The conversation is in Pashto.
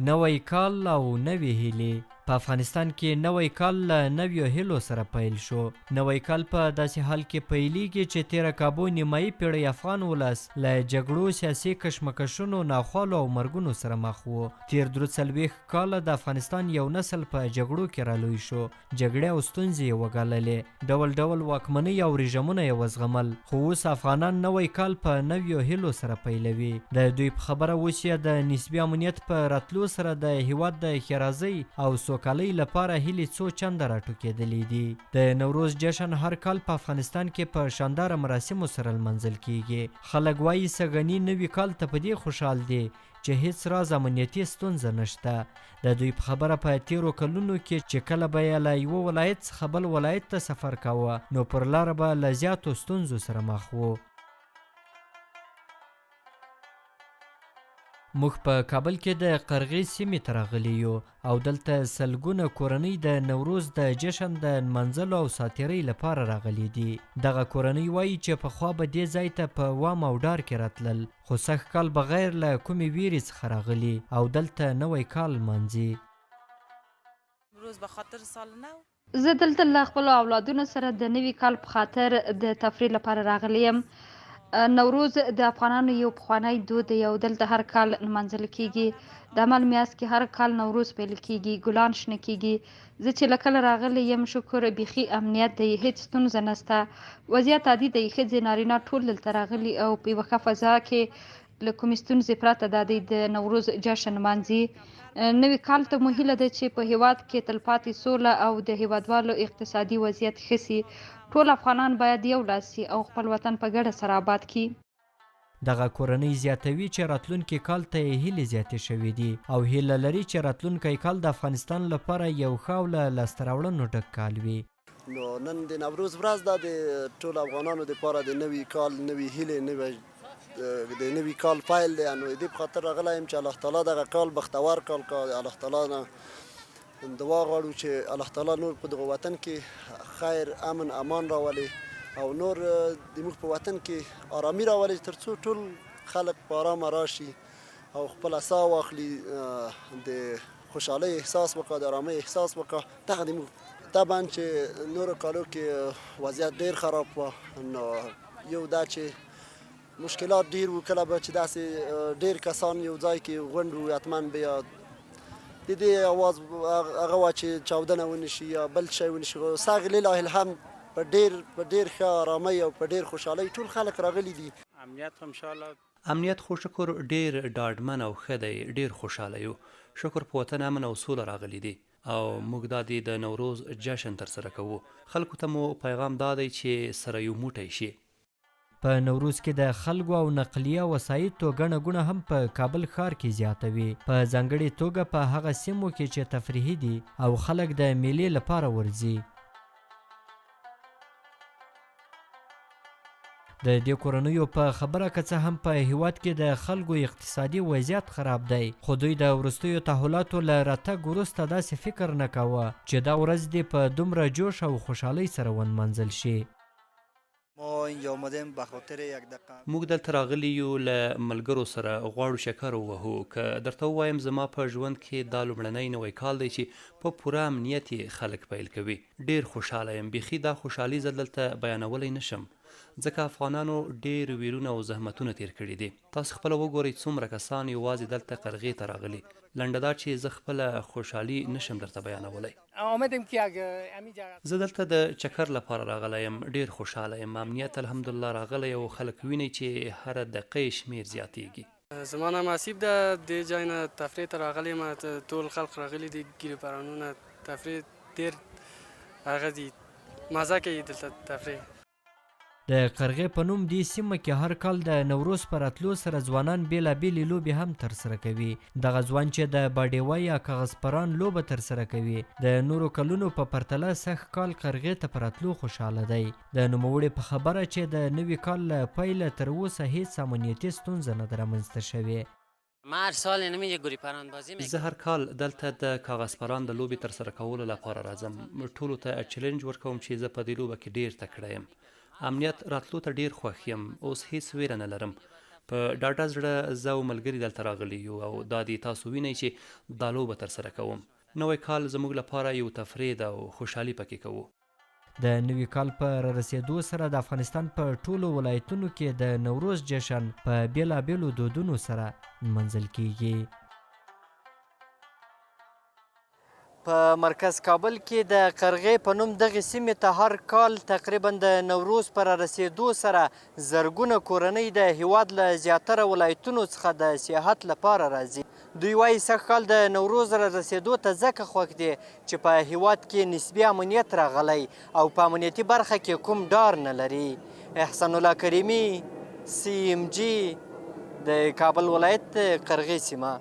نوی کال او نوې هیلې. په افغانستان کې نوی کال له نویو هیلو سره پیل شو. نوی کال په داسې حال کې پیلیږي چې تیره کابو نیمایي پیړۍ افغان ولس له جګړو، سیاسي کشمکشونو، ناخوالو او مرګونو سره مخ و. تیر 43 کاله د افغانستان یو نسل په جګړو کې رالوی شو. جګړې او ستونزې یې وګاللې، ډول ډول واکمنۍ او رژیمونه یې وزغمل. خو اوس افغانان نوی کال په نویو هیلو سره پیلوي. د دوی په خبره اوس یې د نسبي امنیت په راتلو سره د هیواد د ښېرازۍ او سوکالۍ لپاره هیلې څو چنده راټوکېدلې دي. د نوروز جشن هر کال په افغانستان کې په شانداره مراسمو سره لمانځل کیږي. خلک وایي سږني نوي کال ته په دې خوشحال دي چې هیڅ راز امنیتي ستونزه نشته. د دوی په خبره په تیرو کلونو کې چې کله به یې له یوه ولایت څخه بل ولایت ته سفر کاوه نو پر لاره به له زیاتو ستونزو سره مخ و. موږ په کابل کې د قرغې سیمې ته راغلي یو او دلته سلګونه کورنۍ د نوروز د جشن د نمانځلو او ساتیرۍ لپاره راغلي دي. دغه کورنۍ وایي چې پخوا به دې ځای ته په وام او ډار کې راتلل، خو سږ کال بغیر له کومې ویرې څخه راغلي او دلته نوی کال لمانځي. زه دلته له خپلو اولادونو سره د نوي کال په خاطر د تفریح لپاره راغلی یم. نوروز د افغانانو یو پخوانی دود دی او دلته هر کال نمانځل کیږي. د عمل میاشت کې هر کال نوروز پیل کیږي، ګلان شنه کیږي. زه چې له کله راغلی یم شکر بیخي امنیت دی، هیڅ ستونزه نشته. وضعیت عادي دی، ښځې نارینه ټول دلته راغلي او په یوه ښه فضا کې له کومې ستونزې پرته دا دی د نوروز جشن نمانځي. نوي کال ته مو هیله ده چې په هیواد کې تلپاتې سوله او د هیوادوالو اقتصادي وضعیت ښه سي. ټول افغانان باید یو لاس سي او خپل وطن په ګډه سره آباد کړي. دغه کورنۍ زیاتوي چې راتلونکي کال ته یې هیلې زیاتې شوي دي او هیله لري چې راتلونکی کال د افغانستان لپاره یو ښه او له لاسته راوړنو ډک کال وي. نو نن د نوروز ورځ ده، د ټولو افغانانو دپاره د نوي کال نوي هیلې د نوي کال پیل دی. نو د دې په خاطر راغلی یم چې الله تعالی دغه کال بختور کال کا. الله تعالی نه دعا غواړو چې الله تعالی نور په دغه وطن کې خیر، امن، امان راولي او نور د موږ په وطن کې آرامي راولي تر څو ټول خلک په آرامه راشي او خپله ساه واخلي، د خوشحالۍ احساس وکړه، د آرامۍ احساس وکړه. دغه د موږ طبعا چې نورو کالو کې وضعیت ډېر خراب و، نو یو دا چې مشکلات ډېر وو. کله به چې داسې ډېر کسان یو ځای کې غونډ وو، حتما به یا د دې اواز هغه وه چې چاودنه ونشي یا بل شی ونشي. ساغ لله الحمد په ډېر ښه آرامۍ او په ډېر خوشحالۍ ټول خلک راغلي دي. امنیت خو شکر ډېر ډاډمن او ښه دی، ډېر خوشحاله یو. شکر په وطن امن او سوله راغلی دی او موږ دا د نوروز جشن ترسره کوو. خلکو ته مو پیغام دا دی چې سره یو موټی شي. په نوروز کې د خلکو او نقلیه وسایطو ګڼه ګوڼه هم په کابل ښار کې زیاته وي، په ځانګړې توګه په هغه سیمو کې چې تفریحي دي او خلک د میلې لپاره ورځي. د دې کورنیو په خبره که څه هم په هیواد کې د خلکو اقتصادي وضعیت خراب دی، خو دوی د وروستیو تحولاتو له راتګ وروسته داسې فکر نه کاوه چې دا ورځ دې په دومره جوش او خوشحالۍ سره ونمانځل شي. موږ دلته راغلي یو له ملګرو سره غواړو شکر ووهو. که درته ووایم زما په ژوند کې دا لومړنی نوی کال دی چې په پوره امنیت یې خلک پیل کوي. ډېر خوشحاله یم، بیخي دا خوشحالي زه دلته بیانولی نشم ځکه افغانانو ډېر ویرونه او زحمتونه تیر کړي دي. تاسو خپله وګورئ څومره کسان یوازې دلته قرغې ته راغلي. لنډه دا چې زه خپله خوشحالي نشم درته بیانولی. زه دلته د چکر لپاره راغلی یم، ډېر خوشحاله یم. امنیت الحمدلله راغلی او خلک وینئ چې هره دقیقه شمیر زیاتیږي. زما نام آسیب ده، دې ځای نه تفریح ته راغلی یم. ټول خلک راغلي دي، ګیرو پرانونه تفریح ډېر هغه دي، مزه کوي دلته تفریح. د قرغې په نوم دې سیمه کې هر کال د نوروز په راتلو سره ځوانان بېلابېلې لوبې هم ترسره کوي. دغه ځوان چې د باډیوه یا کاغذ پران لوبه ترسره کوي د نورو کلونو په پرتله سږ کال قرغې ته په راتلو خوشحاله دی. د نوموړي په خبره چې د نوي کال له پیله تر اوسه هیڅ امنیتي ستونزه نه ده رامنځته شوې. ما هر سال اینو یه گوری پران بازی میکنم. زه هر کال دلته د کاغذ پران د لوبې ترسره کولو لپاره راځم. ټولو ته چیلنج ورکوم چې زه په دې لوبه کې ډېر تکړه یم. امنیت راتلو ته ډېر خوښ یم، اوس هیڅ ویره نه لرم. په ډاډه زړه زه او ملګري دلته راغلي یو او دا دې تاسو وینئ چې دا لوبه ترسره کوم. نوی کال زموږ لپاره یو تفریح ده او خوشحالي پکې کوو. د نوي کال په رارسېدو سره د افغانستان په ټولو ولایتونو کې د نوروز جشن په بېلابېلو دودونو سره نمانځل کیږي. په مرکز کابل کې د قرغې په نوم دغې سیمې ته هر کال تقریبا د نوروز په رارسېدو سره زرګونه کورنۍ د هیواد له زیاتره ولایتونو څخه د سیاحت لپاره راځي. دوی وایي سږکال د نوروز رارسېدو ته ځکه خوښ دي چې په هیواد کې نسبي امنیت راغلی او په امنیتي برخه کې کوم ډار نه لري. احسان الله کریمي، CMG، د کابل ولایت قرغې سیمه.